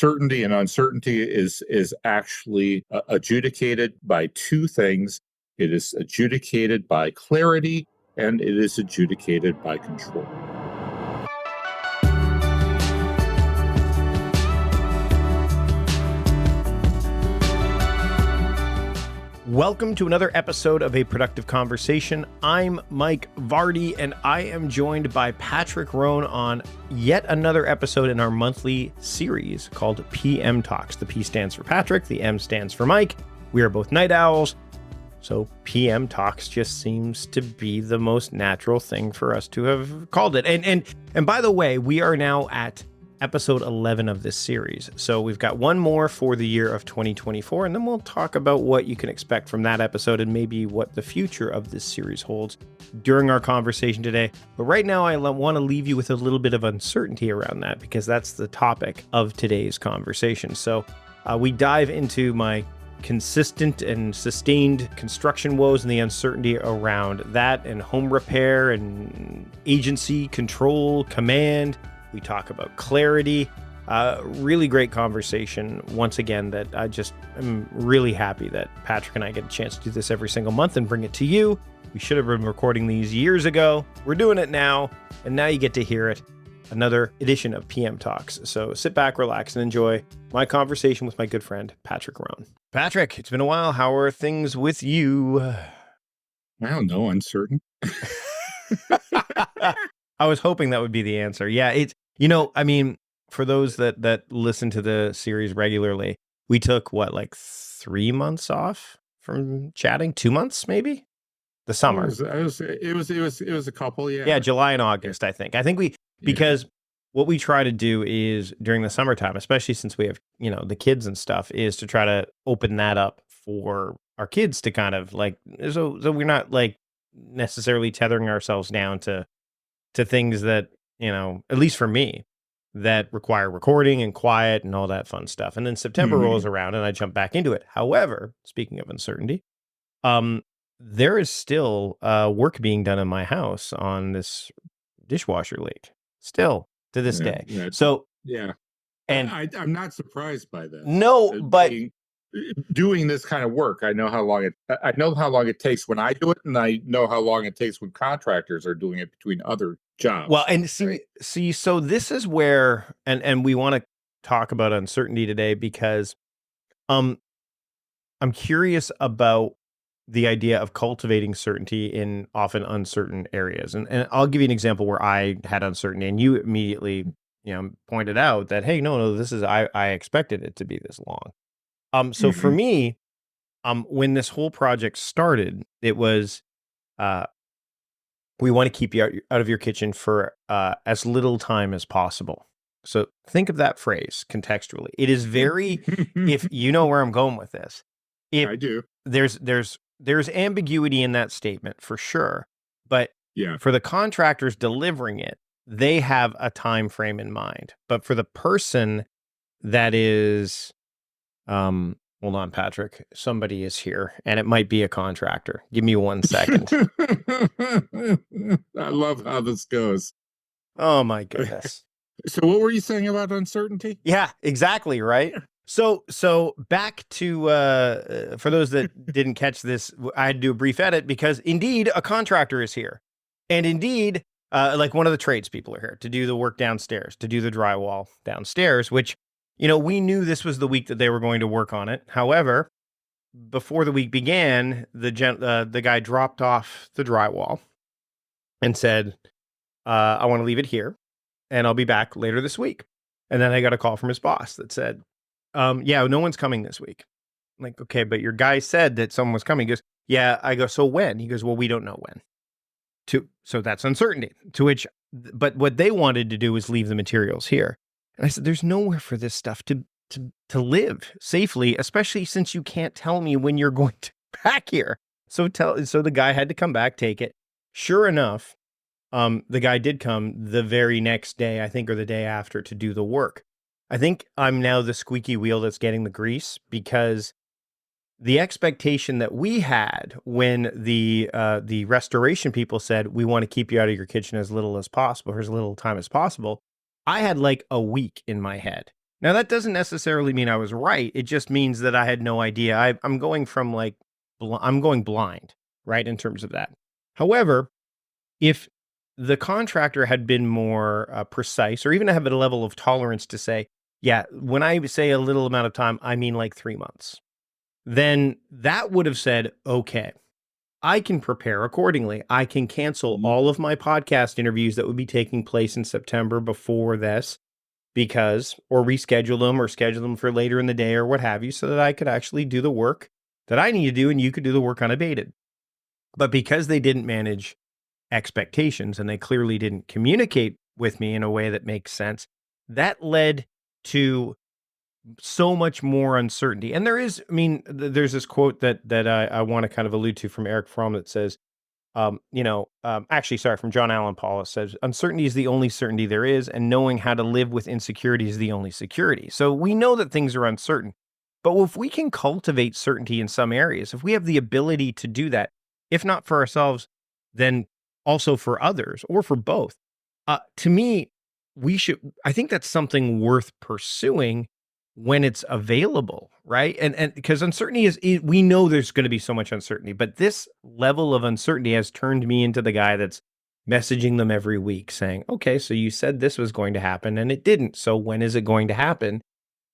certainty and uncertainty is actually adjudicated by two things. It is adjudicated by clarity, and it is adjudicated by control. Welcome to another episode of A Productive Conversation. I'm Mike Vardy, and I am joined by Patrick Rhone on yet another episode in our monthly series called PM Talks. The P stands for Patrick, the M stands for Mike. We are both night owls, so PM Talks just seems to be the most natural thing for us to have called it. And by the way, we are now at episode 11 of this series. So we've got one more for the year of 2024, and then we'll talk about what you can expect from that episode and maybe what the future of this series holds during our conversation today. But right now, I want to leave you with a little bit of uncertainty around that because that's the topic of today's conversation. So we dive into my consistent and sustained construction woes and the uncertainty around that and home repair and agency, control, command. We talk about clarity. Really great conversation. Once again, that I'm really happy that Patrick and I get a chance to do this every single month and bring it to you. We should have been recording these years ago. We're doing it now, and now you get to hear it. Another edition of PM Talks. So sit back, relax, and enjoy my conversation with my good friend, Patrick Rhone. Patrick, it's been a while. How are things with you? I don't know, uncertain. I was hoping that would be the answer. Yeah, for those that listen to the series regularly, we took 3 months off from chatting? 2 months, maybe? The summer. It was a couple, yeah. Yeah, July and August, I think. Because what we try to do is during the summertime, especially since we have, the kids and stuff, is to try to open that up for our kids to kind of so we're not necessarily tethering ourselves down to things that, at least for me, that require recording and quiet and all that fun stuff. And then September rolls around and I jump back into it. However, speaking of uncertainty, there is still work being done in my house on this dishwasher leak, still to this day. Yeah, so, yeah. And I'm not surprised by that. No, but doing this kind of work, I know how long it takes when I do it, and I know how long it takes when contractors are doing it between other jobs. Well, and see, so this is where, and we want to talk about uncertainty today because I'm curious about the idea of cultivating certainty in often uncertain areas. And I'll give you an example where I had uncertainty and you immediately, pointed out that, hey, no, this is, I expected it to be this long. So for me, when this whole project started, it was, we want to keep you out of your kitchen for as little time as possible. So think of that phrase contextually. It is very, if you know where I'm going with this. I do. There's ambiguity in that statement for sure. But for the contractors delivering it, they have a time frame in mind. But for the person that is, hold on, Patrick. Somebody is here, and it might be a contractor. Give me 1 second. I love how this goes. Oh, my goodness. So what were you saying about uncertainty? Yeah, exactly, right? So back to, for those that didn't catch this, I had to do a brief edit because, indeed, a contractor is here. And, indeed, one of the tradespeople are here to do the work downstairs, to do the drywall downstairs, which we knew this was the week that they were going to work on it. However, before the week began, the guy dropped off the drywall and said, I want to leave it here and I'll be back later this week. And then I got a call from his boss that said, no one's coming this week. I'm like, okay, but your guy said that someone was coming. He goes, yeah. I go, so when? He goes, well, we don't know when. So that's uncertainty. But what they wanted to do was leave the materials here. And I said, there's nowhere for this stuff to live safely, especially since you can't tell me when you're going to be back here. So the guy had to come back, take it. Sure enough, the guy did come the very next day, I think, or the day after to do the work. I think I'm now the squeaky wheel that's getting the grease because the expectation that we had when the restoration people said, we want to keep you out of your kitchen as little as possible, or as little time as possible, I had like a week in my head. Now, that doesn't necessarily mean I was right. It just means that I had no idea. I'm going from like, I'm going blind, right, in terms of that. However, if the contractor had been more precise, or even have a level of tolerance to say, yeah, when I say a little amount of time, I mean like 3 months, then that would have said, okay, I can prepare accordingly. I can cancel all of my podcast interviews that would be taking place in September before this because, or reschedule them or schedule them for later in the day or what have you, so that I could actually do the work that I need to do and you could do the work unabated. But because they didn't manage expectations and they clearly didn't communicate with me in a way that makes sense, that led to so much more uncertainty. And there is, I mean, there's this quote that I want to kind of allude to from Eric Fromm that says, actually, sorry, from John Allen Paulus says, uncertainty is the only certainty there is, and knowing how to live with insecurity is the only security. So we know that things are uncertain, but if we can cultivate certainty in some areas, if we have the ability to do that, if not for ourselves, then also for others or for both, to me, I think that's something worth pursuing when it's available, right? And because uncertainty we know there's going to be so much uncertainty, but this level of uncertainty has turned me into the guy that's messaging them every week saying, okay, so you said this was going to happen and it didn't. So when is it going to happen?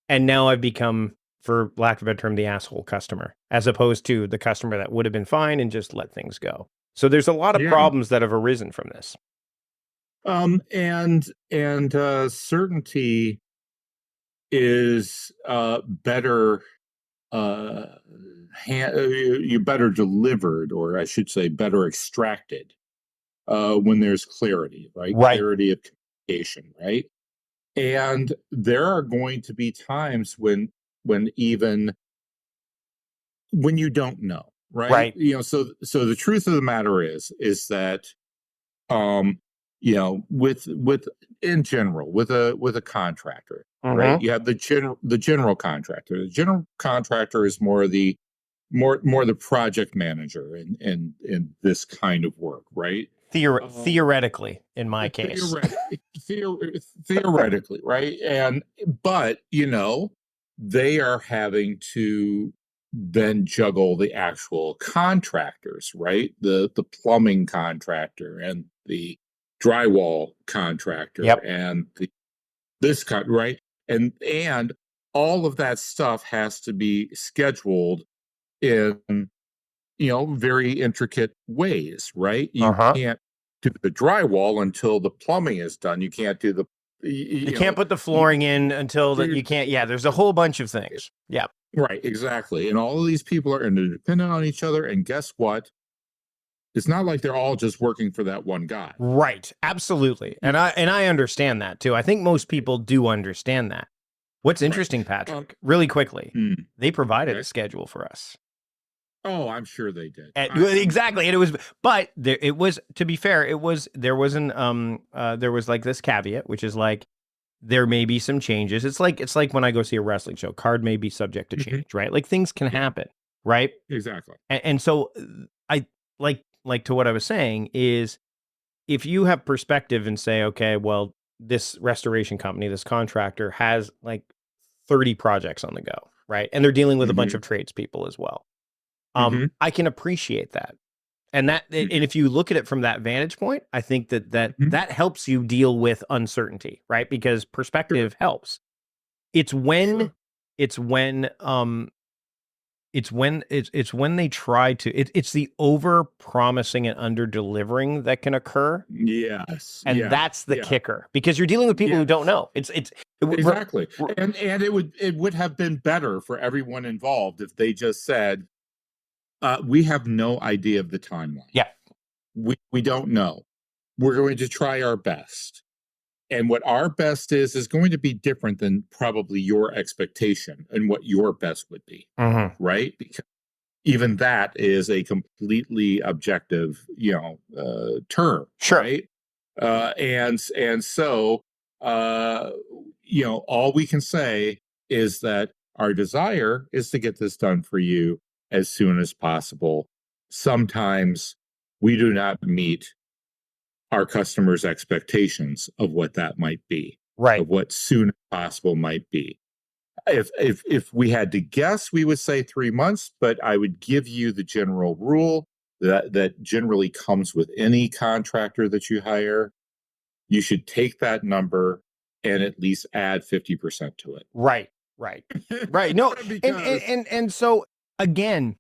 And now I've become, for lack of a better term, the asshole customer, as opposed to the customer that would have been fine and just let things go. So there's a lot of problems that have arisen from this. And certainty is better you better delivered, or I should say better extracted, when there's clarity, right? Clarity of communication, right? And there are going to be times when even when you don't know, right? So the truth of the matter is that with in general, with a contractor, right? You have the general contractor. The general contractor is more the project manager in this kind of work, right? Theoretically, in my case, theoretically, right? But they are having to then juggle the actual contractors, right? The plumbing contractor and the drywall contractor and right? And all of that stuff has to be scheduled in very intricate ways, right? You can't do the drywall until the plumbing is done. You can't do the you can't put the flooring in until that you can't. Yeah, there's a whole bunch of things. Yeah. Right, exactly. And all of these people are interdependent on each other. And guess what? It's not like they're all just working for that one guy. Right. Absolutely. And I understand that too. I think most people do understand that. What's interesting, Patrick, really quickly, they provided a schedule for us. Oh, I'm sure they did. Exactly. And it was, to be fair, there was like this caveat, which is like, there may be some changes. It's like when I go see a wrestling show, card may be subject to change, right? Like things can happen, right? Exactly. And so I like to what I was saying is, if you have perspective and say, okay, well, this restoration company, this contractor has like 30 projects on the go, right? And they're dealing with a bunch of tradespeople as well. I can appreciate that. And and if you look at it from that vantage point, I think that helps you deal with uncertainty, right? Because perspective helps. It's when they try to, it's the over promising and under delivering that can occur. Yes. And that's the kicker, because you're dealing with people who don't know. Exactly. And it would have been better for everyone involved if they just said, we have no idea of the timeline. Yeah. We don't know. We're going to try our best. And what our best is going to be different than probably your expectation and what your best would be. Right? Because even that is a completely objective, term. Sure. Right? And so, all we can say is that our desire is to get this done for you as soon as possible. Sometimes we do not meet our customers' expectations of what that might be. Right. of what soon as possible might be. If we had to guess, we would say 3 months, but I would give you the general rule that generally comes with any contractor that you hire. You should take that number and at least add 50% to it. Right. Right. Right. No, Because and so again,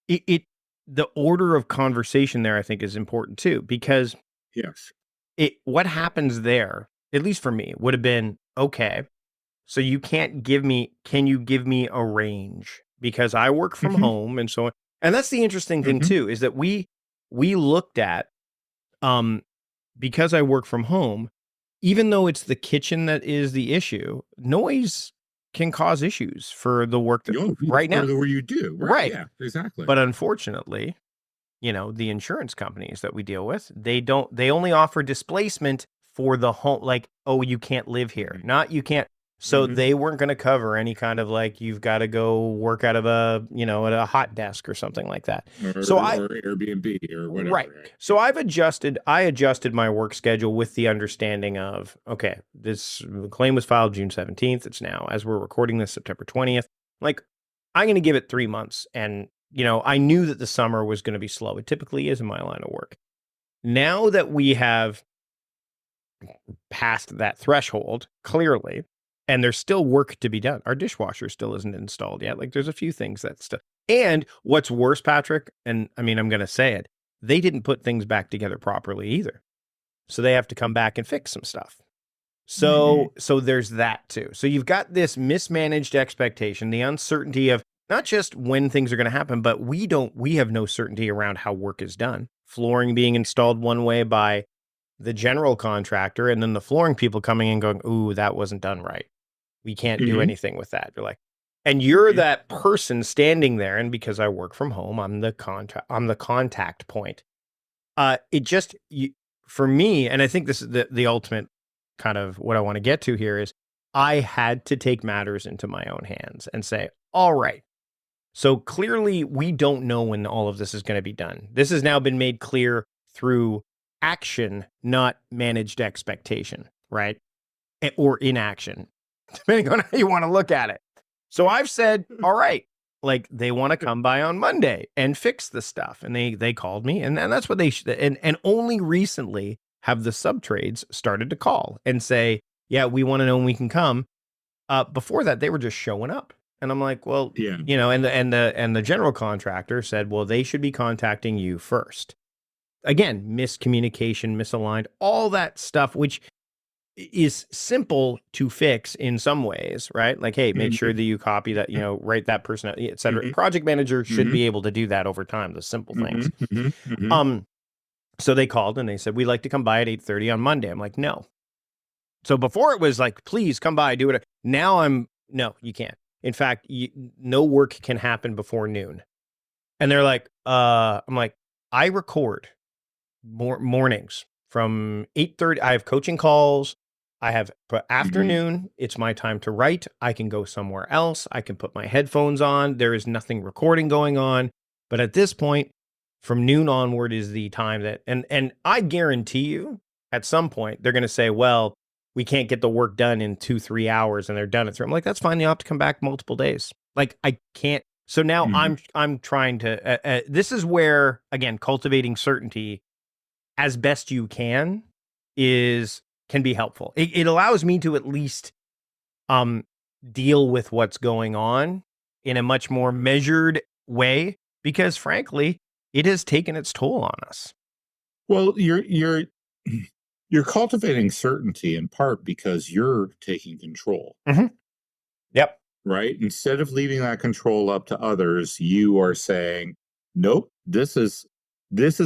it the order of conversation there I think is important too, because yes. what happens there, at least for me, would have been, okay, so you can't give me, can you give me a range? Because I work from Mhm, home and so on. And that's the interesting thing mhm. too, is that we looked at, um, because I work from home, even though it's the kitchen that is the issue, noise can cause issues for the work that Oh, right now. further where you do. Right. Right. Yeah, exactly. But unfortunately, the insurance companies that we deal with, they only offer displacement for the home, like, oh, you can't live here, Mhm, not you can't. So mhm. they weren't going to cover any kind of like, you've got to go work out of a, at a hot desk or something like that. So Or Airbnb or right. whatever. Right. So I adjusted my work schedule with the understanding of, okay, this claim was filed June 17th. It's now, as we're recording this, September 20th. Like, I'm going to give it 3 months. And, I knew that the summer was going to be slow. It typically is in my line of work. Now that we have passed that threshold, clearly, and there's still work to be done. Our dishwasher still isn't installed yet. Like, there's a few things that still. And what's worse, Patrick, and I mean, I'm going to say it, they didn't put things back together properly either. So they have to come back and fix some stuff. Mhm, So there's that too. So you've got this mismanaged expectation, the uncertainty of not just when things are going to happen, but we have no certainty around how work is done. Flooring being installed one way by the general contractor, and then the flooring people coming in going, "Ooh, that wasn't done right. We can't do mhm, anything with that." You're like, and you're mhm. that person standing there, and because I work from home, I'm the contact point. It just for me, and I think this is the ultimate kind of what I want to get to here is I had to take matters into my own hands and say, all right. So clearly, we don't know when all of this is going to be done. This has now been made clear through action, not managed expectation, right? Or inaction, depending on how you want to look at it. So I've said, all right, like they want to come by on Monday and fix the stuff. And they called me and that's what they should. And only recently have the sub trades started to call and say, yeah, we want to know when we can come. Before that, they were just showing up. And I'm like, well, Yeah. and the general contractor said, well, they should be contacting you first. Again, miscommunication, misaligned, all that stuff, which is simple to fix in some ways, right? Like, hey, make sure Mhm, that you copy that, write that person, et cetera. mhm, Project manager should mhm, be able to do that over time, the simple things. mhm, mhm, mhm. Um, so they called and they said, we'd like to come by at 8:30 on Monday. I'm like, no. So before it was like, please come by, do it. Now no, you can't. In fact, no work can happen before noon. And they're like, I'm like, I record mornings from 8:30. I have coaching calls. I have Mhm. afternoon. It's my time to write. I can go somewhere else. I can put my headphones on. There is nothing recording going on. But at this point, from noon onward is the time that, and I guarantee you at some point they're going to say, well, we can't get the work done in 2-3 hours and they're done at 3. I'm like, that's fine. You'll have to come back multiple days. Like I can't. So now Mhm. I'm trying to, this is where, again, cultivating certainty as best you can be helpful. It allows me to at least um deal with what's going on in a much more measured way because frankly, it has taken its toll on us. Well, you're cultivating certainty in part because you're taking control, Mhm. Yep. right? Instead of leaving that control up to others, you are saying, "Nope, this is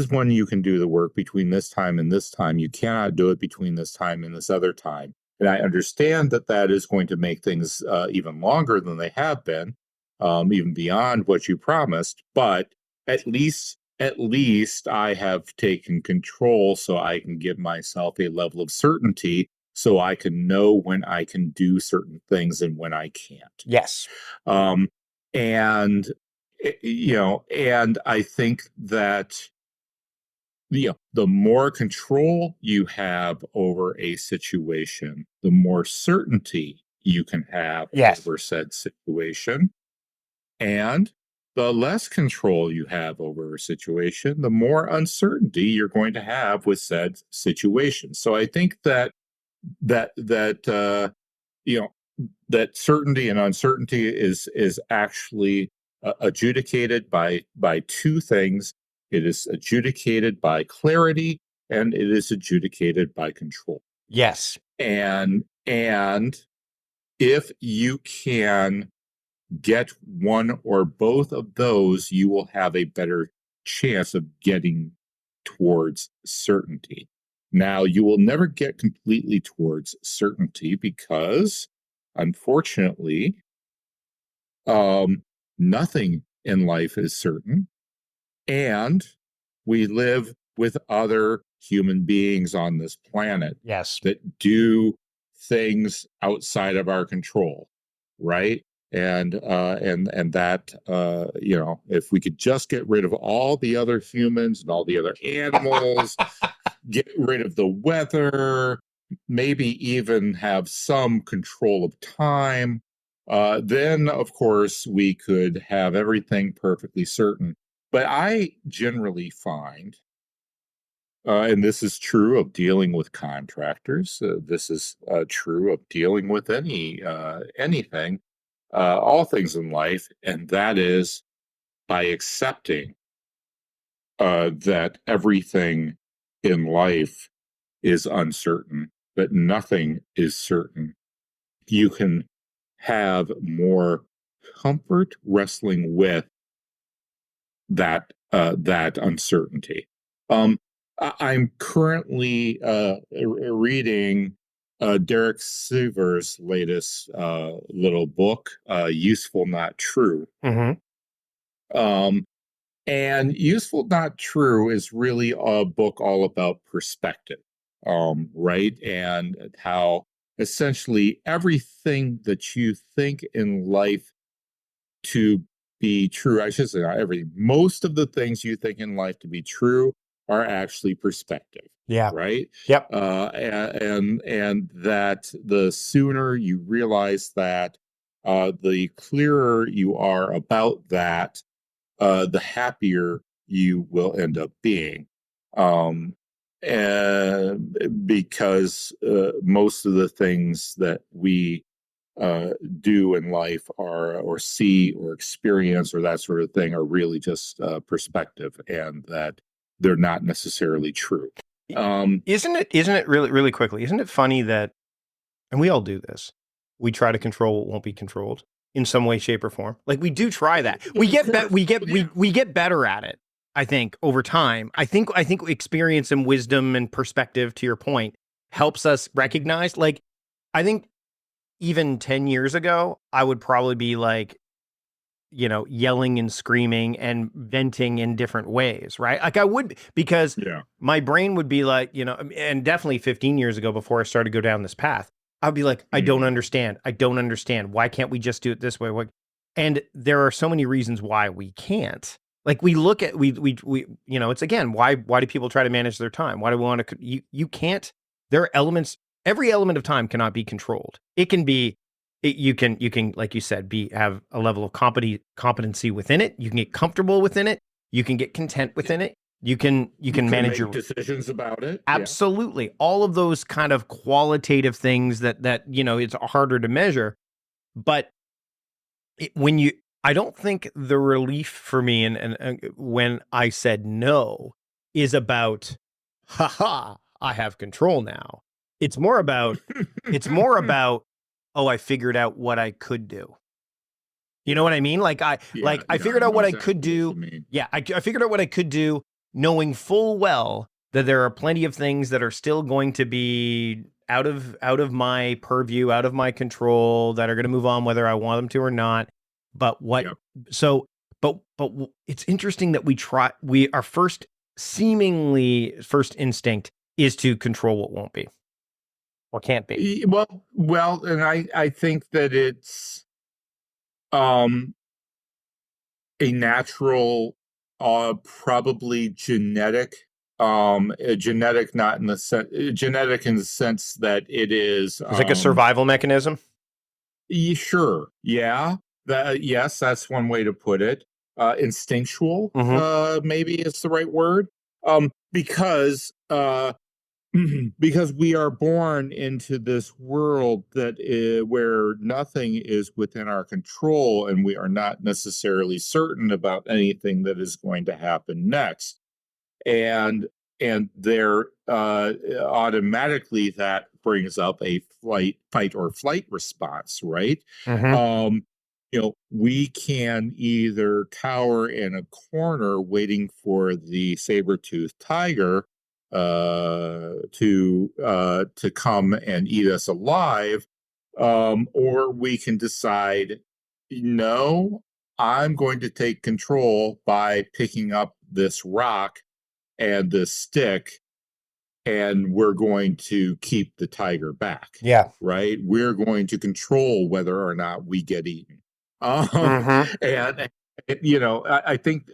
when you can do the work between this time and this time. You cannot do it between this time and this other time." And I understand that that is going to make things even longer than they have been, even beyond what you promised. But at least I have taken control so I can give myself a level of certainty so I can know when I can do certain things and when I can't. Yes. Um, and and I think that the more control you have over a situation, the more certainty you can have Yes. over said situation. And the less control you have over a situation, the more uncertainty you're going to have with said situation. So I think that you know that certainty and uncertainty is actually adjudicated by two things. It is adjudicated by clarity, and it is adjudicated by control. Yes. And if you can get one or both of those, you will have a better chance of getting towards certainty. Now, you will never get completely towards certainty because, unfortunately, nothing in life is certain. And we live with other human beings on this planet Yes. that do things outside of our control, right? And that if we could just get rid of all the other humans and all the other animals, get rid of the weather, maybe even have some control of time, then of course we could have everything perfectly certain. But I generally find, and this is true of dealing with contractors, this is true of dealing with anything, all things in life, and that is by accepting that everything in life is uncertain, that nothing is certain. You can have more comfort wrestling with that uncertainty. I'm currently reading Derek Sivers' latest little book, "Useful Not True." Mm-hmm. Um, and "Useful Not True" is really a book all about perspective, right? And how essentially everything that you think in life to be true, I should say not everything, most of the things you think in life to be true are actually perspective, Yeah. right? Yep. And that the sooner you realize that, the clearer you are about that, the happier you will end up being. And because most of the things that we uh, do in life are, or see or experience or that sort of thing, are really just perspective, and that they're not necessarily true. Isn't it really, really quickly, isn't it funny that, and we all do this, we try to control what won't be controlled in some way, shape, or form. Like we do try that. We get we get better at it, I think, over time. I think experience and wisdom and perspective, to your point, helps us recognize, like, I think even 10 years ago, I would probably be like, yelling and screaming and venting in different ways, right? Like I would, because Yeah. my brain would be like, and definitely 15 years ago before I started to go down this path, I'd be like, I don't understand. I don't understand. Why can't we just do it this way? And there are so many reasons why we can't. Like we look at, it's again, why do people try to manage their time? Why do we want to, you can't, there are elements, every element of time cannot be controlled. It can be, you can, like you said, have a level of competency within it. You can get comfortable within it. You can get content within it. You can manage make your decisions about it. absolutely all of those kind of qualitative things that it's harder to measure. But when you, I don't think the relief for me, and when I said no, is about, haha, I have control now. It's more about it's more about, oh, I figured out what I could do. You know what I mean? Like I I figured out know what I could exactly what do. you mean. Yeah, I figured out what I could do, knowing full well that there are plenty of things that are still going to be out of my purview, out of my control, that are going to move on whether I want them to or not. But what Yep. so but it's interesting that our seemingly first instinct is to control what won't be or can't be. Well, and I think that it's um a natural, probably genetic, genetic, not in the genetic in the sense that it is, It's like a survival mechanism. sure, yeah, yes, that's one way to put it. Instinctual, Mm-hmm. maybe is the right word. Because because we are born into this world that where nothing is within our control, and we are not necessarily certain about anything that is going to happen next. And there automatically that brings up a fight or flight response, right? Mm-hmm. um we can either cower in a corner waiting for the saber-toothed tiger to come and eat us alive, or we can decide, no, I'm going to take control by picking up this rock and this stick, and we're going to keep the tiger back. Yeah. Right? We're going to control whether or not we get eaten. Mm-hmm. And I think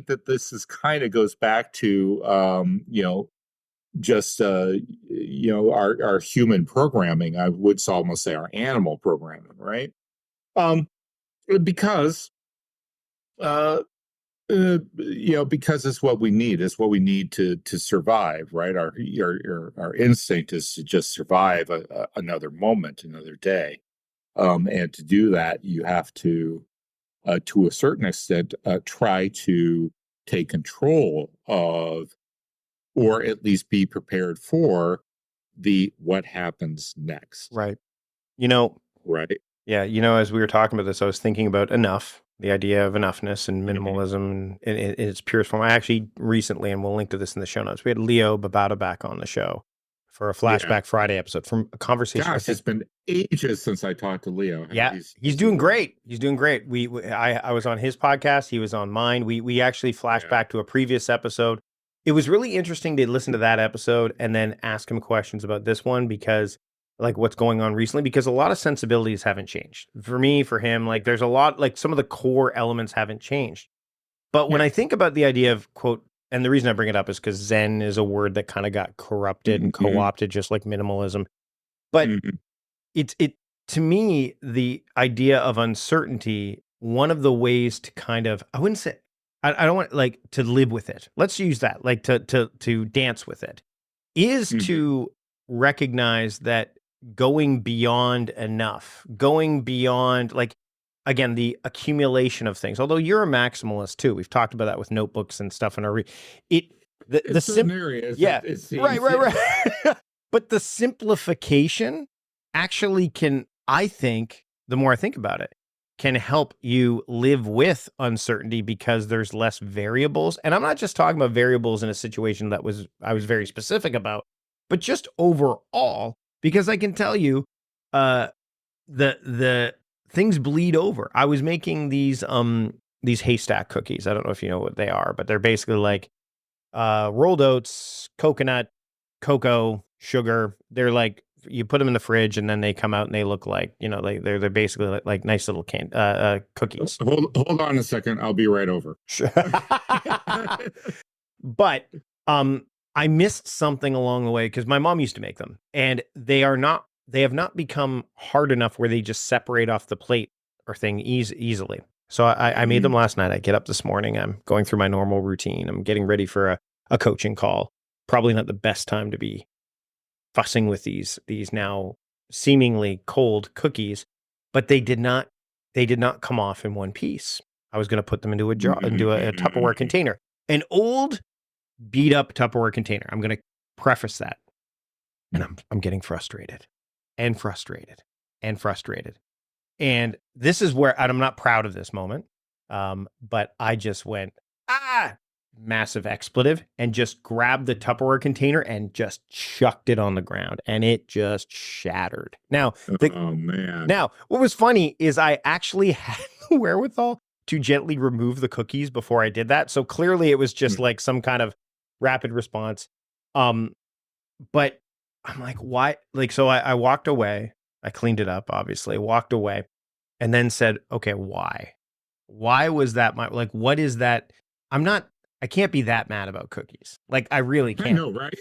that this is kind of goes back to just our human programming. I would almost say our animal programming, right? Um, because uh, because it's what we need. It's what we need to survive, right? Our instinct is to just survive another moment, another day. And to do that, you have to a certain extent, try to take control of, or at least be prepared for the what happens next, Right. You know, right? yeah, as we were talking about this, I was thinking about enough, the idea of enoughness and Mhm. minimalism in its purest form. I actually recently, and we'll link to this in the show notes, we had Leo Babauta back on the show for a Yeah. Flashback Friday episode from a conversation. I Gosh, think, it's been ages since I talked to Leo. yeah, he's How's he doing doing? great. He's doing great. I was on his podcast. He was on mine. We actually flashed Yeah. back to a previous episode. It was really interesting to listen to that episode and then ask him questions about this one because like what's going on recently, because a lot of sensibilities haven't changed for me, for him. Like there's a lot, like some of the core elements haven't changed. But when Yeah. I think about the idea of quote, and the reason I bring it up is because Zen is a word that kind of got corrupted and Mhm. co-opted, just like minimalism. But Mhm. it to me, the idea of uncertainty, one of the ways to kind of, I wouldn't say, I don't want like to live with it. Let's use that, like to dance with it, is Mhm. to recognize that going beyond enough, going beyond like again the accumulation of things. Although you're a maximalist too, we've talked about that with notebooks and stuff in our it the In certain sim areas, yeah, it right, seems, right, yeah. right. But the simplification actually can, I think, the more I think about it, can help you live with uncertainty because there's less variables. And I'm not just talking about variables in a situation that I was very specific about, but just overall, because I can tell you, uh, the things bleed over. I was making these haystack cookies. I don't know if you know what they are, but they're basically like rolled oats, coconut, cocoa, sugar. They're like you put them in the fridge and then they come out and they look like, they're basically like nice little cookies. Hold on a second. I'll be right over. Sure. But I missed something along the way because my mom used to make them and they have not become hard enough where they just separate off the plate or thing easily. So I made them Mhm. last night. I get up this morning. I'm going through my normal routine. I'm getting ready for a coaching call. Probably not the best time to be fussing with these now seemingly cold cookies, but they did not come off in one piece. I was going to put them into a jar, into a Tupperware Mhm. container, an old beat up Tupperware container. I'm going to preface that, and I'm getting frustrated, and frustrated, and frustrated, and this is where and I'm not proud of this moment, but I just went massive expletive and just grabbed the Tupperware container and just chucked it on the ground, and it just shattered. Oh man. Now, what was funny is I actually had the wherewithal to gently remove the cookies before I did that. So clearly it was just like some kind of rapid response. Um, but I'm like, why? Like, so I walked away. I cleaned it up, obviously, walked away, and then said, okay, why? Why was that what is that? I'm not, I can't be that mad about cookies. Like, I really I can't. know, right?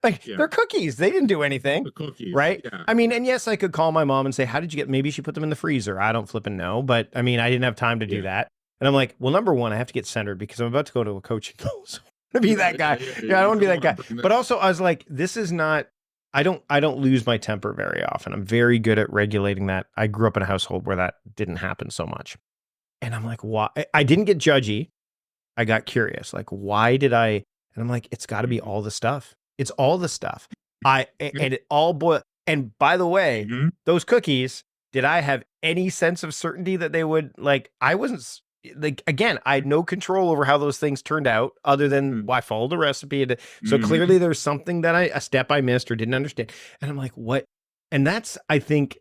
Like, Yeah. they're cookies. They didn't do anything. The cookies. Right? Yeah. I mean, and yes, I could call my mom and say, how did you get, maybe she put them in the freezer. I don't flipping know. But I mean, I didn't have time to do that. And I'm like, well, number one, I have to get centered because I'm about to go to a coaching call. So I'm going to be that guy. Yeah, I don't want to be that guy. But also I was like, this is not, I don't lose my temper very often. I'm very good at regulating that. I grew up in a household where that didn't happen so much. And I'm like, why? I didn't get judgy. I got curious. Like, why did I? And I'm like, it's got to be all the stuff. It's all the stuff. And it all boiled. And by the way, those cookies, did I have any sense of certainty that they would, like, I wasn't, like, again, I had no control over how those things turned out other than I followed the recipe. So clearly there's something that a step I missed or didn't understand. And I'm like, what? And that's, I think,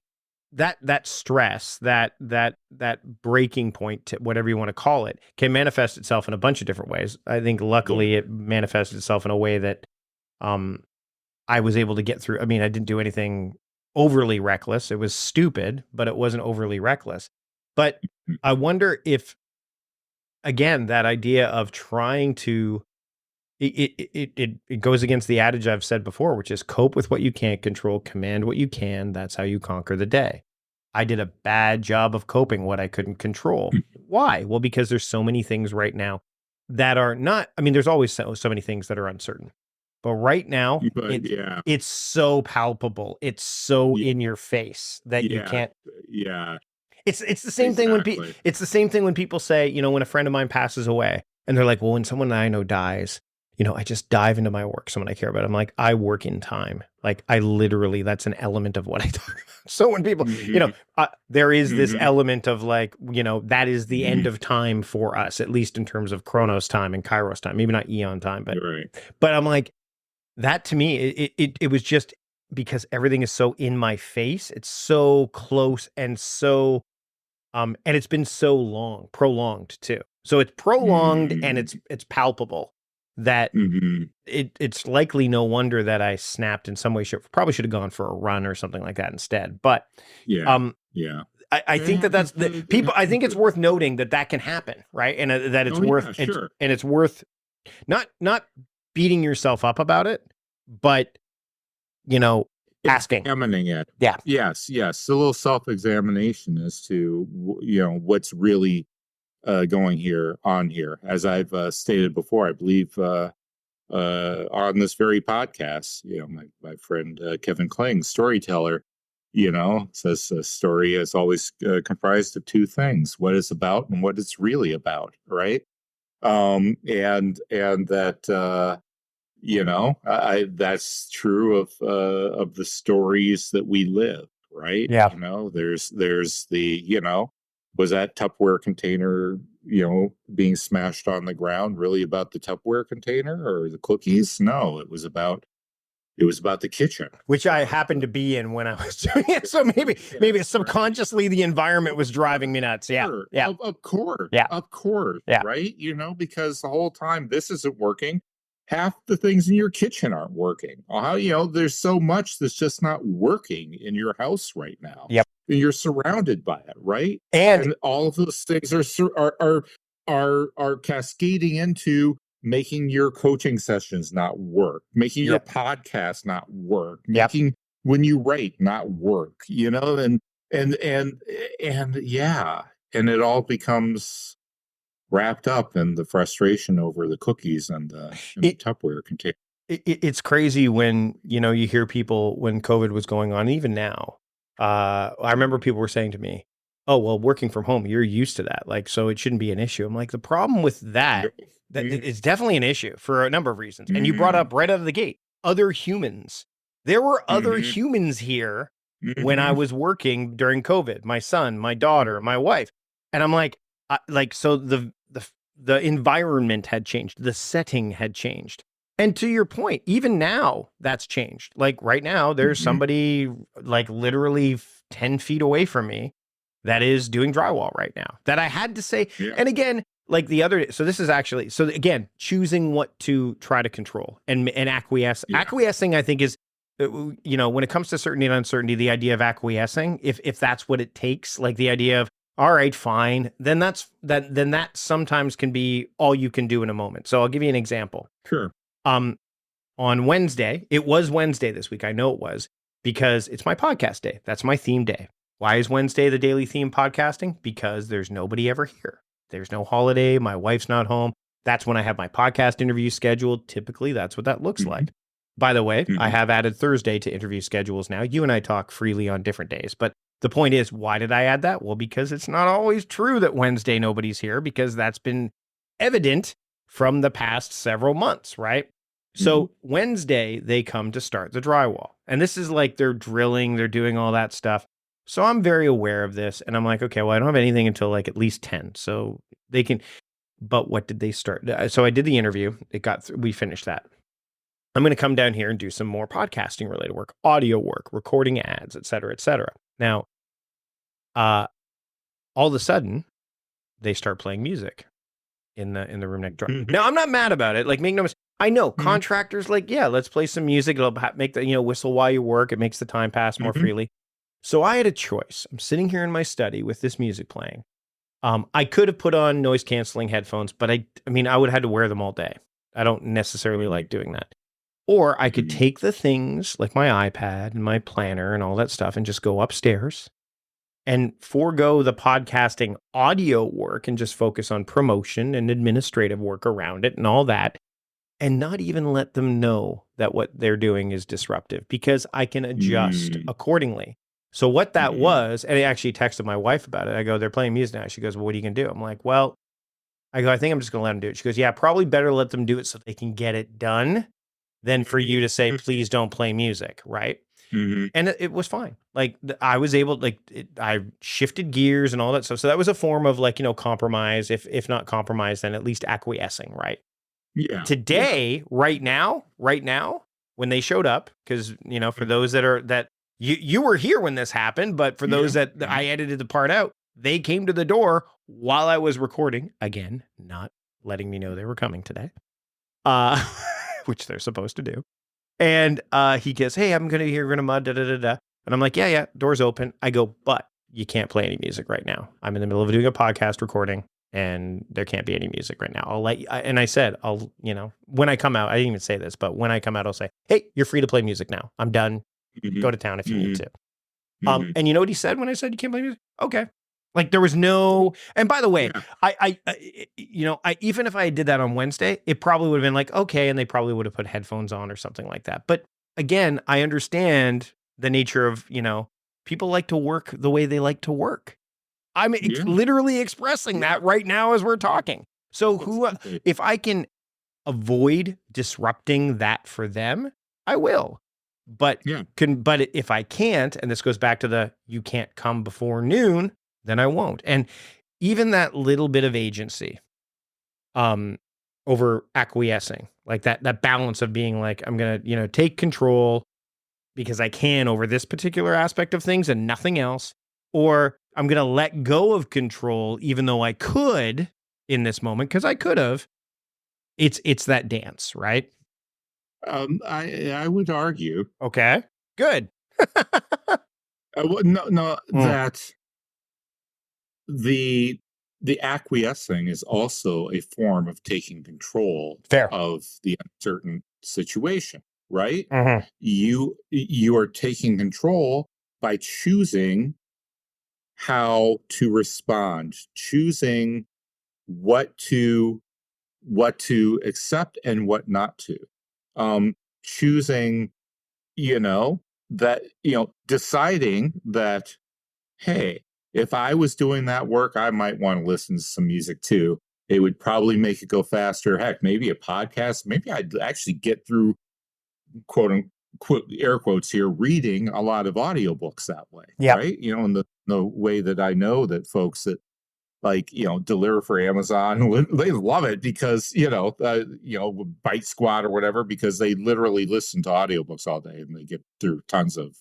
that stress, that breaking point, to whatever you want to call it, can manifest itself in a bunch of different ways. I think luckily it manifested itself in a way that I was able to get through. I mean, I didn't do anything overly reckless. It was stupid, but it wasn't overly reckless. But I wonder if, again, that idea of trying to, it goes against the adage I've said before, which is cope with what you can't control, command what you can. That's how you conquer the day. I did a bad job of coping what I couldn't control. Why? Well, because there's so many things right now that are not, I mean, there's always so many things that are uncertain. But right now, it's so palpable. It's so in your face that you can't. Yeah. It's the same thing when it's the same thing when people say, you know, when a friend of mine passes away and they're like, well, when someone I know dies, you know, I just dive into my work, someone I care about. I'm like, I work in time. Like, I literally, that's an element of what I talk about. So when people, you know, there is this element of, like, you know, that is the end of time for us, at least in terms of Chronos time and Kairos time, maybe not Eon time, but I'm like, that to me, it was just because everything is so in my face. It's so close and so, and it's been so long, prolonged too. So it's prolonged and it's palpable that it's likely no wonder that I snapped in some way. Probably should have gone for a run or something like that instead. But I think that's the people. I think it's worth noting that can happen, right? And that it's worth and it's worth not beating yourself up about it, but, you know, asking. Examining it. Yeah. Yes. A little self-examination as to, you know, what's really going on here. As I've stated before, I believe on this very podcast, you know, my friend Kevin Kling, storyteller, you know, says a story is always comprised of two things: what it's about and what it's really about, right? And that you know, that's true of the stories that we live, right? Yeah. You know, there's the, you know, was that Tupperware container, you know, being smashed on the ground really about the Tupperware container or the cookies? No, it was about the kitchen, which I happened to be in when I was doing it. So maybe subconsciously the environment was driving me nuts. Yeah. Sure. Yeah. Of course. Yeah. Of course. Yeah. Right. You know, because the whole time this isn't working. Half the things in your kitchen aren't working. How, you know, there's so much that's just not working in your house right now. Yep. And you're surrounded by it, right? And all of those things are cascading into making your coaching sessions not work, making your podcast not work, making when you write not work, you know, and yeah, and it all becomes wrapped up in the frustration over the cookies and the Tupperware container. It's crazy when, you know, you hear people when COVID was going on, even now. I remember people were saying to me, oh, well, working from home, you're used to that. Like, so it shouldn't be an issue. I'm like, the problem with that it's definitely an issue for a number of reasons. And you brought up right out of the gate, other humans. There were other humans here when I was working during COVID, my son, my daughter, my wife. And I'm like, so the environment had changed. The setting had changed. And to your point, even now that's changed. Like right now, there's somebody like literally 10 feet away from me that is doing drywall right now that I had to say. Yeah. And again, like the other, so this is actually, so again, choosing what to try to control and acquiesce. Yeah. Acquiescing, I think, is, you know, when it comes to certainty and uncertainty, the idea of acquiescing, if that's what it takes, like the idea of, All right, fine. Then that sometimes can be all you can do in a moment. So I'll give you an example. Sure. Um, on Wednesday, it was Wednesday this week. I know it was because it's my podcast day. That's my theme day. Why is Wednesday the daily theme podcasting? Because there's nobody ever here. There's no holiday. My wife's not home. That's when I have my podcast interview scheduled. Typically, that's what that looks like. By the way, I have added Thursday to interview schedules now. You and I talk freely on different days, but the point is, why did I add that? Well, because it's not always true that Wednesday nobody's here, because that's been evident from the past several months, right? So Wednesday, they come to start the drywall. And this is like they're drilling, they're doing all that stuff. So I'm very aware of this. And I'm like, okay, well, I don't have anything until like at least 10. So they can, but what did they start? So I did the interview. We finished that. I'm going to come down here and do some more podcasting related work, audio work, recording ads, et cetera, et cetera. Now, all of a sudden, they start playing music in the room next door. Now, I'm not mad about it. Like, make no mistake. I know contractors like, yeah, let's play some music. It'll make the, whistle while you work. It makes the time pass more freely. So I had a choice. I'm sitting here in my study with this music playing. I could have put on noise canceling headphones, but I would have had to wear them all day. I don't necessarily like doing that. Or I could take the things like my iPad and my planner and all that stuff and just go upstairs and forego the podcasting audio work and just focus on promotion and administrative work around it and all that, and not even let them know that what they're doing is disruptive, because I can adjust accordingly. So what that was, and I actually texted my wife about it. I go, they're playing music now. She goes, well, what are you going to do? I'm like, well, I think I'm just going to let them do it. She goes, yeah, probably better let them do it so they can get it done than for you to say, please don't play music, right? And it was fine. Like I was able, I shifted gears and all that stuff. So that was a form of compromise. If not compromise, then at least acquiescing, right? Yeah. Today, right now, when they showed up, because for those that you were here when this happened, but for those that I edited the part out, they came to the door while I was recording, again, not letting me know they were coming today, which they're supposed to do. And he goes, hey, I'm going to hear Gonna da da da da. And I'm like, yeah, door's open. I go, but you can't play any music right now. I'm in the middle of doing a podcast recording, and there can't be any music right now. I'll let you, and I said, when I come out, I didn't even say this, but when I come out, I'll say, hey, you're free to play music now. I'm done. Go to town if you need to. And you know what he said when I said you can't play music? Okay. Like there was no, and by the way, I even if I did that on Wednesday, it probably would have been like, okay. And they probably would have put headphones on or something like that. But again, I understand the nature of, people like to work the way they like to work. I'm literally expressing that right now as we're talking. So if I can avoid disrupting that for them, I will. But but if I can't, and this goes back to you can't come before noon, then I won't. And even that little bit of agency, over acquiescing, like that balance of being like, I'm going to, take control because I can over this particular aspect of things and nothing else, or I'm going to let go of control, even though I could in this moment, because I could have. It's that dance, right? I would argue. Okay, good. That the acquiescing is also a form of taking control of the uncertain situation, right? You are taking control by choosing how to respond, choosing what to accept and what not to, choosing, deciding that, hey, if I was doing that work, I might want to listen to some music too. It would probably make it go faster. Heck, maybe a podcast. Maybe I'd actually get through, quote unquote, air quotes here, reading a lot of audiobooks that way. Right? In the way that I know that folks that deliver for Amazon, they love it because, Bite Squad or whatever, because they literally listen to audiobooks all day and they get through tons of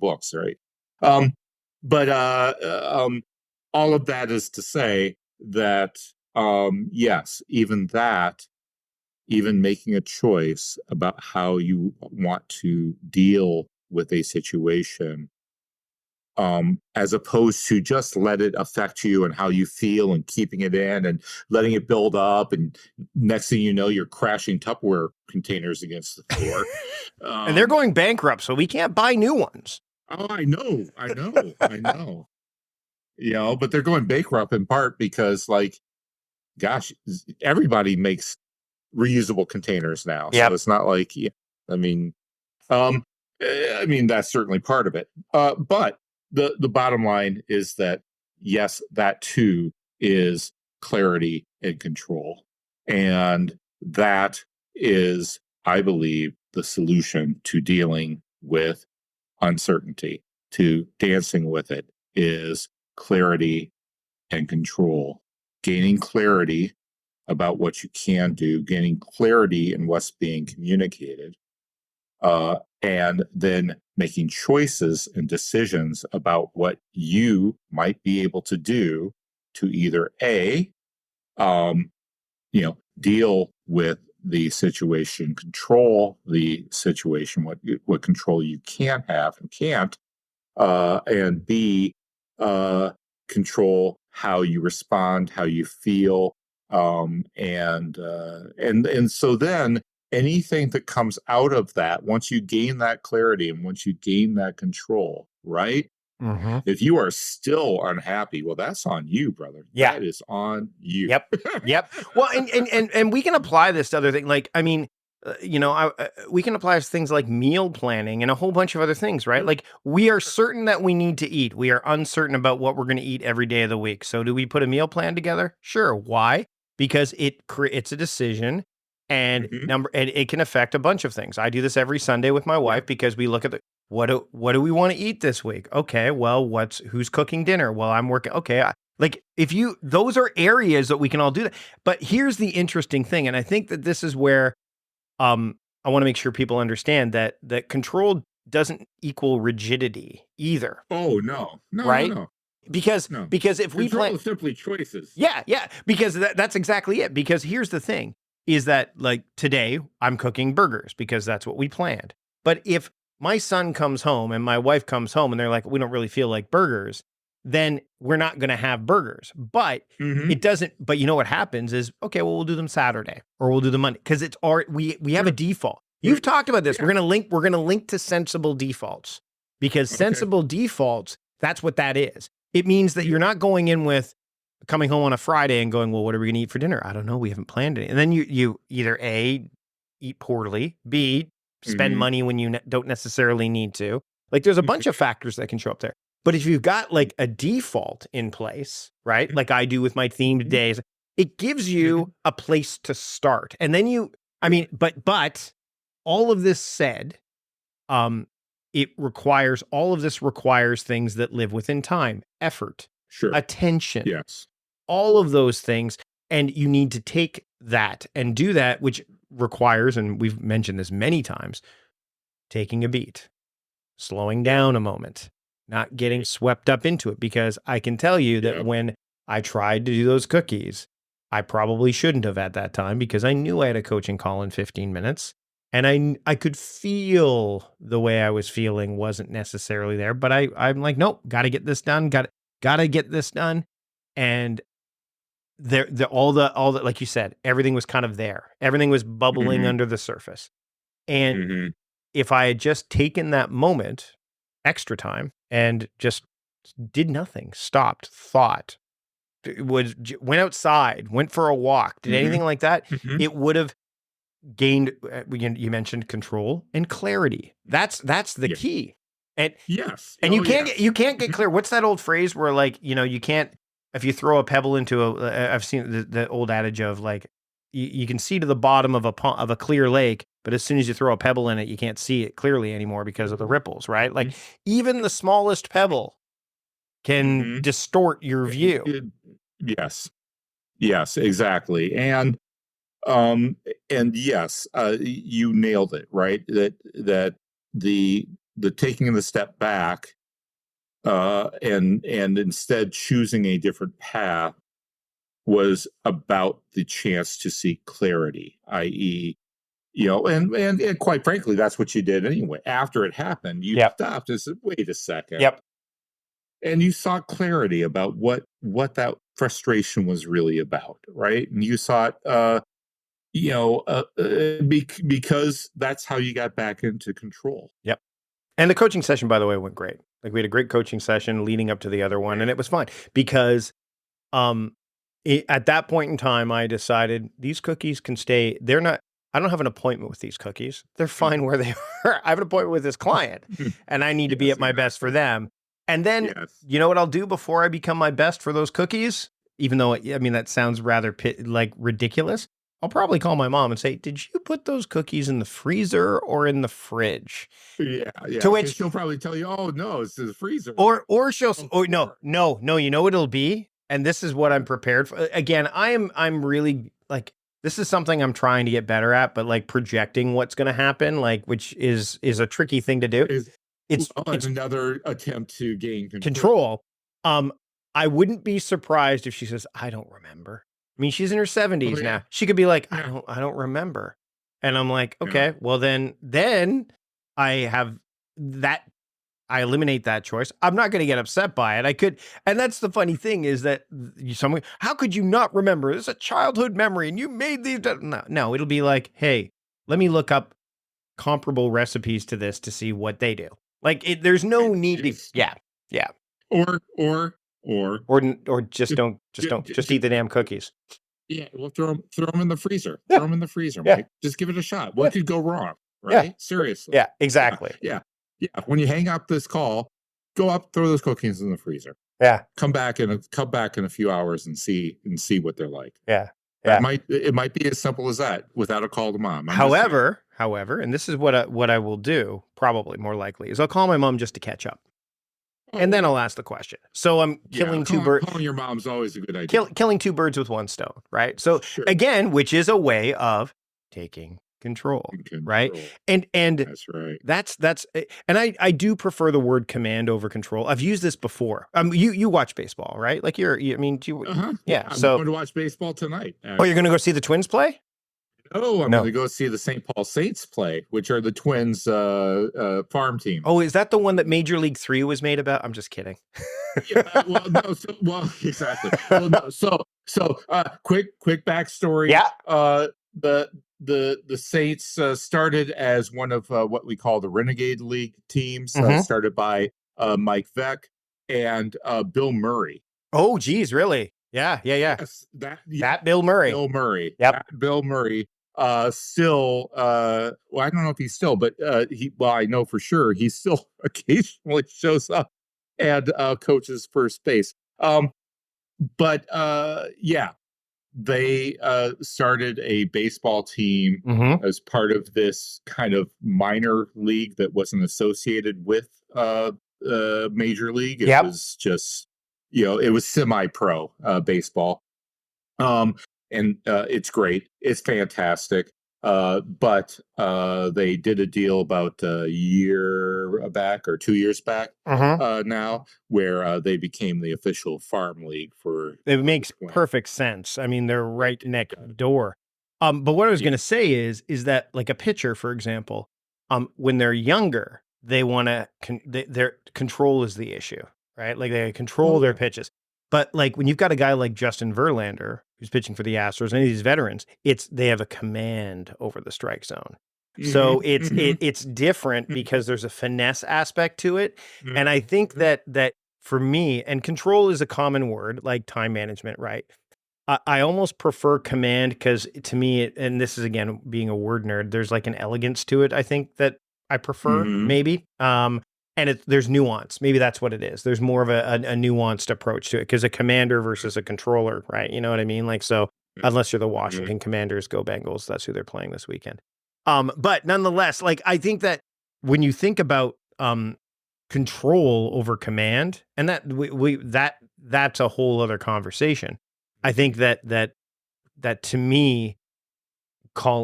books. Right. But all of that is to say that, yes, even making a choice about how you want to deal with a situation as opposed to just let it affect you and how you feel and keeping it in and letting it build up. And next thing you know, you're crashing Tupperware containers against the floor. And they're going bankrupt, so we can't buy new ones. Oh, I know. But they're going bankrupt in part because, like, gosh, everybody makes reusable containers now. Yep. So it's not like, I mean, um, that's certainly part of it. But the bottom line is that, yes, that too is clarity and control. And that is, I believe, the solution to dealing with uncertainty, to dancing with it, is clarity and control. Gaining clarity about what you can do, gaining clarity in what's being communicated, and then making choices and decisions about what you might be able to do to either deal with the situation, control the situation, what control you can have and can't, and B, control how you respond, how you feel, and so then anything that comes out of that, once you gain that clarity and once you gain that control, right? Mm-hmm. If you are still unhappy, well, that's on you, brother. Yeah. That is on you. Yep. Well, and we can apply this to other things. Like, I mean, we can apply this to things like meal planning and a whole bunch of other things, right? Like, we are certain that we need to eat. We are uncertain about what we're going to eat every day of the week. So do we put a meal plan together? Sure. Why? Because it's a decision, and Mhm. and it can affect a bunch of things. I do this every Sunday with my wife because we look at what do we want to eat this week? Okay, well, who's cooking dinner? Well, I'm working. Okay, like, those are areas that we can all do that. But here's the interesting thing, and I think that this is where I want to make sure people understand that control doesn't equal rigidity either. Oh, no. Right? No. Because if we Control plan, is simply choices. yeah, because that's exactly it. Because here's the thing: is that, like, today I'm cooking burgers because that's what we planned. But if my son comes home and my wife comes home and they're like, we don't really feel like burgers, then we're not going to have burgers. But Mhm. it doesn't. But you know what happens is, okay, well, we'll do them Saturday or we'll do them Monday because it's our we have a default. You've talked about this. Yeah. We're gonna link to sensible defaults, because sensible defaults, that's what that is. It means that you're not going in with coming home on a Friday and going, well, what are we going to eat for dinner? I don't know. We haven't planned it. And then you either A, eat poorly, B, spend money when you don't necessarily need to. Like, there's a bunch of factors that can show up there. But if you've got, like, a default in place, right? Like I do with my themed days, it gives you a place to start. And then but all of this said, all of this requires things that live within time, effort, attention, Yes. all of those things. And you need to take that and do that, which requires, and we've mentioned this many times, taking a beat, slowing down a moment, not getting swept up into it. Because I can tell you that when I tried to do those cookies, I probably shouldn't have at that time, because I knew I had a coaching call in 15 minutes. And I could feel the way I was feeling wasn't necessarily there, but I'm like, nope, got to get this done. Got to get this done. And all the, like you said, everything was kind of there. Everything was bubbling under the surface. And if I had just taken that moment, extra time, and just did nothing, stopped, thought, went outside, went for a walk, did anything like that, it would have gained, you mentioned control and clarity. That's the key. And and you can't get clear. What's that old phrase where, like, you can't, if you throw a pebble into I've seen the old adage of, like, you can see to the bottom of a clear lake, but as soon as you throw a pebble in it, you can't see it clearly anymore because of the ripples, right? Like, even the smallest pebble can distort your view. Yes, exactly. And yes, you nailed it, right? That the taking the step back, and instead choosing a different path was about the chance to seek clarity, i.e., and quite frankly, that's what you did anyway. After it happened, you stopped and said, wait a second. and you saw clarity about what that frustration was really about, right? And you saw it, because that's how you got back into control. Yep. And the coaching session, by the way, went great. Like, we had a great coaching session leading up to the other one, and it was fine because um at that point in time, I decided these cookies can stay. They're not. I don't have an appointment with these cookies. They're fine where they are. I have an appointment with this client, and I need to be Yes, at my best for exactly. them. And then, Yes. you know what I'll do before I become my best for those cookies? Even though, I mean, that sounds rather like ridiculous. I'll probably call my mom and say, "Did you put those cookies in the freezer or in the fridge?" Yeah, yeah. To Because which, she'll probably tell you, "Oh no, it's in the freezer." or she'll, Oh, or no, sure. no, no. You know what it'll be, and this is what I'm prepared for. Again, I'm really like, this is something I'm trying to get better at, but like projecting what's going to happen, like, which is a tricky thing to do. Is It's another attempt to gain control. control. Um, I wouldn't be surprised if she says, "I don't remember." I mean, she's in her Oh 70s yeah, now. She could be like, yeah, I don't remember." And I'm like, yeah. "Okay, well then I have that I eliminate that choice. I'm not going to get upset by it. I could, and that's the funny thing is that someone, how could you not remember? It's a childhood memory, and you made these. No, no, it'll be like, hey, let me look up comparable recipes to this to see what they do. Like, there's no Right. need to, It's, yeah, yeah, or or just just, don't, just eat the damn cookies. yeah, well, throw them in the freezer. Yeah, Throw them in the freezer, yeah, Mike. Just give it a shot. yeah, What could go wrong, yeah, right? Seriously. yeah, Yeah, exactly. yeah, yeah. When you hang up this call, go up, throw those cookies in the freezer. Yeah, Come back in a few hours and see what they're like. yeah, That yeah. might it might be as simple as that without a call to mom. I'm just saying. However, and this is what I will do, probably more likely, is I'll call my mom just to catch up. And Oh then yeah, I'll ask the question. So I'm yeah. killing Calling your mom's always a good idea. killing two birds with one stone, right? So Sure, again, which is a way of taking control, right? control. And That's right. that's and I do prefer the word command over control. I've used this before. You watch baseball, right? Like, I mean, do you, Yeah, yeah. I'm So, going to watch baseball tonight. oh, you're going to Actually, go see the Twins play? oh, I'm going No. to go see the St. Paul Saints play, which are the Twins' farm team. Oh, is that the one that Major League 3 was made about? I'm just kidding. Yeah, well, no, exactly. Well, no, quick backstory. Yeah. The the Saints started as one of what we call the Renegade League teams, Mhm. started by Mike Veck and Bill Murray. Oh, geez, really? Yeah, yeah, yeah. Yes, yeah, That Bill Murray. Bill Murray. Yep. Bill Murray. Still, well, I don't know if he's still, but well, I know for sure he still occasionally shows up and coaches first base. But yeah, they started a baseball team Mhm. as part of this kind of minor league that wasn't associated with major league. It Yep. was just, it was semi-pro baseball. Um, and it's great. It's fantastic. But they did a deal about a year back or 2 years back Mhm. now, where they became the official farm league for It the makes Twins. perfect sense. I mean, they're Yeah, right next yeah, door. But what I was yeah. going to say is that, like, a pitcher, for example, when they're younger, they want to their control is the issue, right? Like, they control Oh their yeah. pitches. But like, when you've got a guy like Justin Verlander who's pitching for the Astros, any of these veterans, they have a command over the strike zone. So it's different because there's a finesse aspect to it. And I think that for me, and control is a common word, like time management, right? I almost prefer command because, to me, and this is again being a word nerd, there's like an elegance to it. I think that I prefer, maybe. And there's nuance. Maybe that's what it is. There's more of a nuanced approach to it because a commander versus a controller, right? You know what I mean? Like, so unless you're the Washington Commanders, go Bengals. That's who they're playing this weekend. But nonetheless, like, I think that when you think about control over command, and that that's a whole other conversation. I think that to me,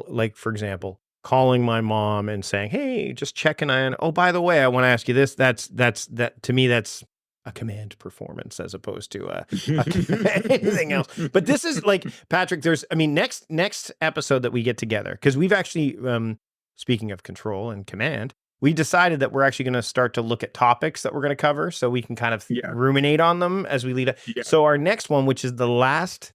like, for example, calling my mom and saying, "Hey, just checking on. Oh, by the way, I want to ask you this." That to me, that's a command performance as opposed to anything else. But this is like, Patrick. I mean, next episode that we get together, because we've actually, speaking of control and command, we decided that we're actually going to start to look at topics that we're going to cover so we can kind of ruminate on them as we lead up. Yeah. So our next one, which is the last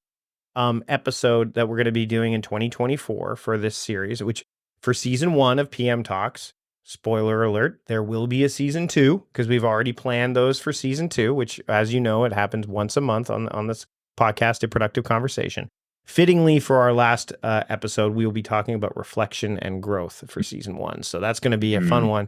episode that we're going to be doing in 2024 for this series, which for season 1 of PM Talks, spoiler alert, there will be a season 2 because we've already planned those for season 2, which, as you know, it happens once a month on this podcast, A Productive Conversation. Fittingly, for our last episode, we will be talking about reflection and growth for season 1. So that's going to be a fun one.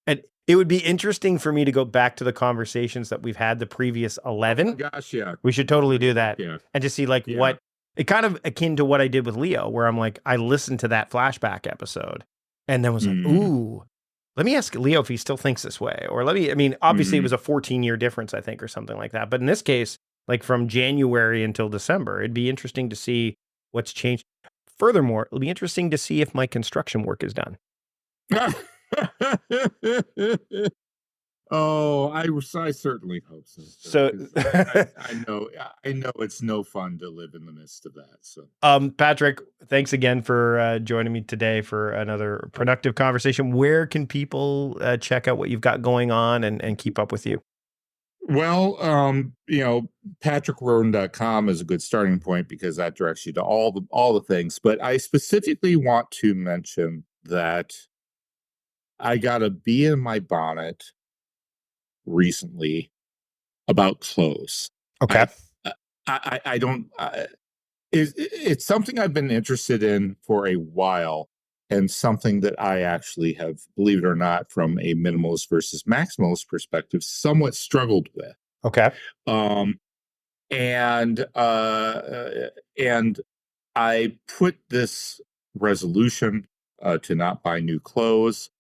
And it would be interesting for me to go back to the conversations that we've had the previous 11. Oh, gosh, yeah. We should totally do that. Yeah. And just see what, it kind of akin to what I did with Leo, where I'm like, I listened to that flashback episode and then was like, ooh, let me ask Leo if he still thinks this way. Or obviously it was a 14-year difference, I think, or something like that. But in this case, like from January until December, it'd be interesting to see what's changed. Furthermore, it'll be interesting to see if my construction work is done. Oh, I certainly hope so. So I know it's no fun to live in the midst of that. So, Patrick, thanks again for joining me today for another productive conversation. Where can people check out what you've got going on and keep up with you? Well, patrickrhone.com is a good starting point because that directs you to all the things. But I specifically want to mention that I got a bee in my bonnet recently about clothes. Okay. I don't. It's something I've been interested in for a while, and something that I actually have, believe it or not, from a minimalist versus maximalist perspective, somewhat struggled with. Okay. And I put this resolution to not buy new clothes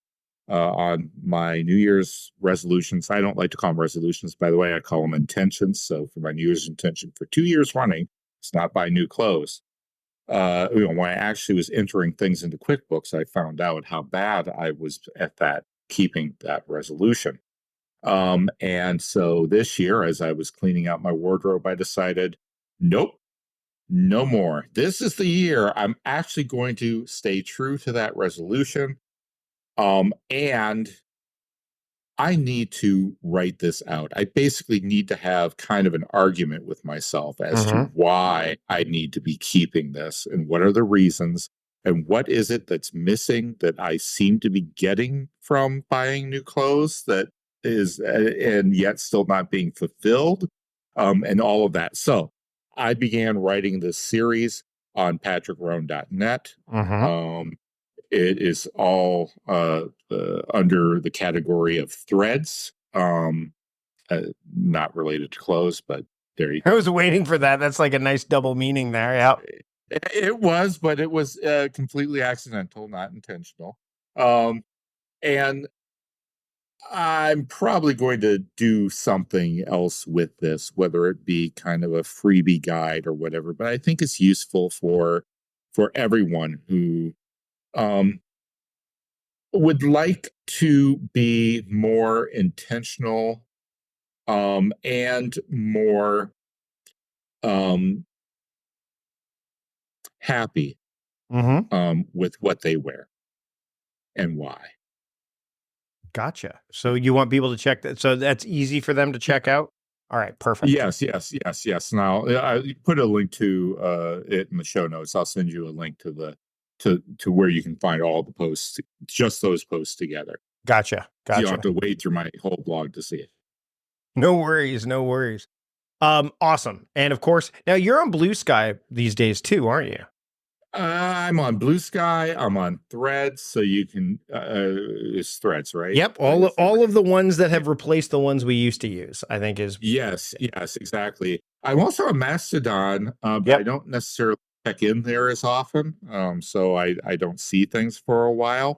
on my New Year's resolutions. I don't like to call them resolutions, by the way. I call them intentions. So for my New Year's intention for 2 years running, it's not buy new clothes. When I actually was entering things into QuickBooks, I found out how bad I was at that, keeping that resolution. And so this year, as I was cleaning out my wardrobe, I decided, nope, no more. This is the year I'm actually going to stay true to that resolution. And I need to write this out. I basically need to have kind of an argument with myself as to why I need to be keeping this and what are the reasons and what is it that's missing that I seem to be getting from buying new clothes that is and yet still not being fulfilled, and all of that. So I began writing this series on patrickrhone.net. It is all under the category of threads, not related to clothes, but there you go. I was waiting for that. That's like a nice double meaning there. Yeah. It was, but it was completely accidental, not intentional. And I'm probably going to do something else with this, whether it be kind of a freebie guide or whatever, but I think it's useful for everyone who would like to be more intentional and more happy with what they wear and why. Gotcha. So you want people to check that. So that's easy for them to check out. All right. Perfect. Yes. Now I put a link to it in the show notes. I'll send you a link to to where you can find all the posts, just those posts together. Gotcha. You don't have to wade through my whole blog to see it. No worries. Awesome. And of course, now you're on Blue Sky these days too, aren't you? I'm on Blue Sky. I'm on Threads, so you can. It's Threads, right? Yep. All of the ones that have replaced the ones we used to use, I think is. Yes, exactly. I'm also on Mastodon, but I don't necessarily check in there as often, so I don't see things for a while.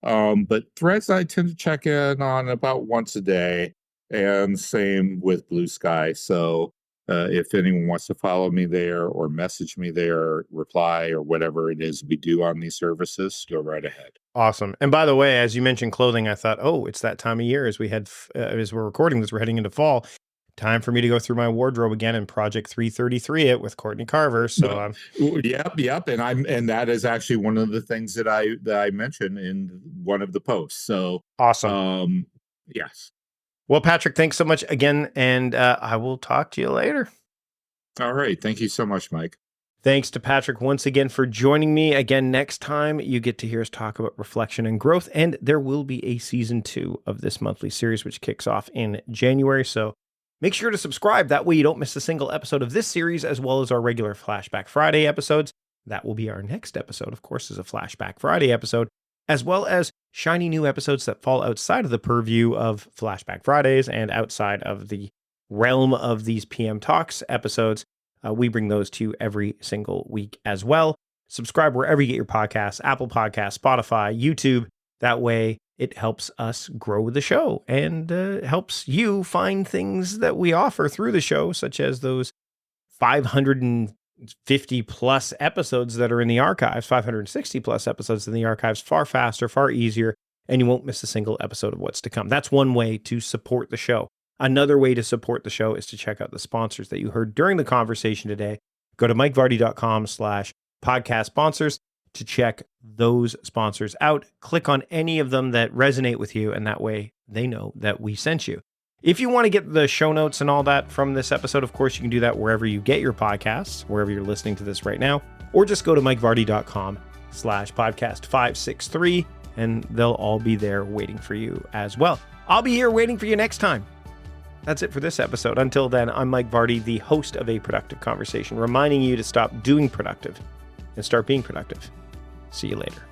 But Threads, I tend to check in on about once a day, and same with Blue Sky. So. If anyone wants to follow me there or message me there, or reply or whatever it is we do on these services, go right ahead. Awesome. And by the way, as you mentioned clothing, I thought, it's that time of year as we're recording this, we're heading into fall. time for me to go through my wardrobe again and Project 333 it with Courtney Carver. So Yep, and that is actually one of the things that I mentioned in one of the posts. So awesome. Yes. Well, Patrick, thanks so much again, and I will talk to you later. All right. Thank you so much, Mike. Thanks to Patrick once again for joining me. Again, next time you get to hear us talk about reflection and growth, and there will be a season 2 of this monthly series, which kicks off in January. So make sure to subscribe. That way you don't miss a single episode of this series, as well as our regular Flashback Friday episodes. That will be our next episode, of course, is a Flashback Friday episode, as well as shiny new episodes that fall outside of the purview of Flashback Fridays and outside of the realm of these PM Talks episodes. We bring those to you every single week as well. Subscribe wherever you get your podcasts, Apple Podcasts, Spotify, YouTube. That way it helps us grow the show and helps you find things that we offer through the show, such as those 550 plus episodes that are in the archives, 560 plus episodes in the archives, far faster, far easier, and you won't miss a single episode of what's to come. That's one way to support the show. Another way to support the show is to check out the sponsors that you heard during the conversation today. Go to mikevardy.com/podcast sponsors to check those sponsors out. Click on any of them that resonate with you, and that way they know that we sent you. If you want to get the show notes and all that from this episode, of course, you can do that wherever you get your podcasts, wherever you're listening to this right now, or just go to mikevardy.com/podcast 563, and they'll all be there waiting for you as well. I'll be here waiting for you next time. That's it for this episode. Until then, I'm Mike Vardy, the host of A Productive Conversation, reminding you to stop doing productive and start being productive. See you later.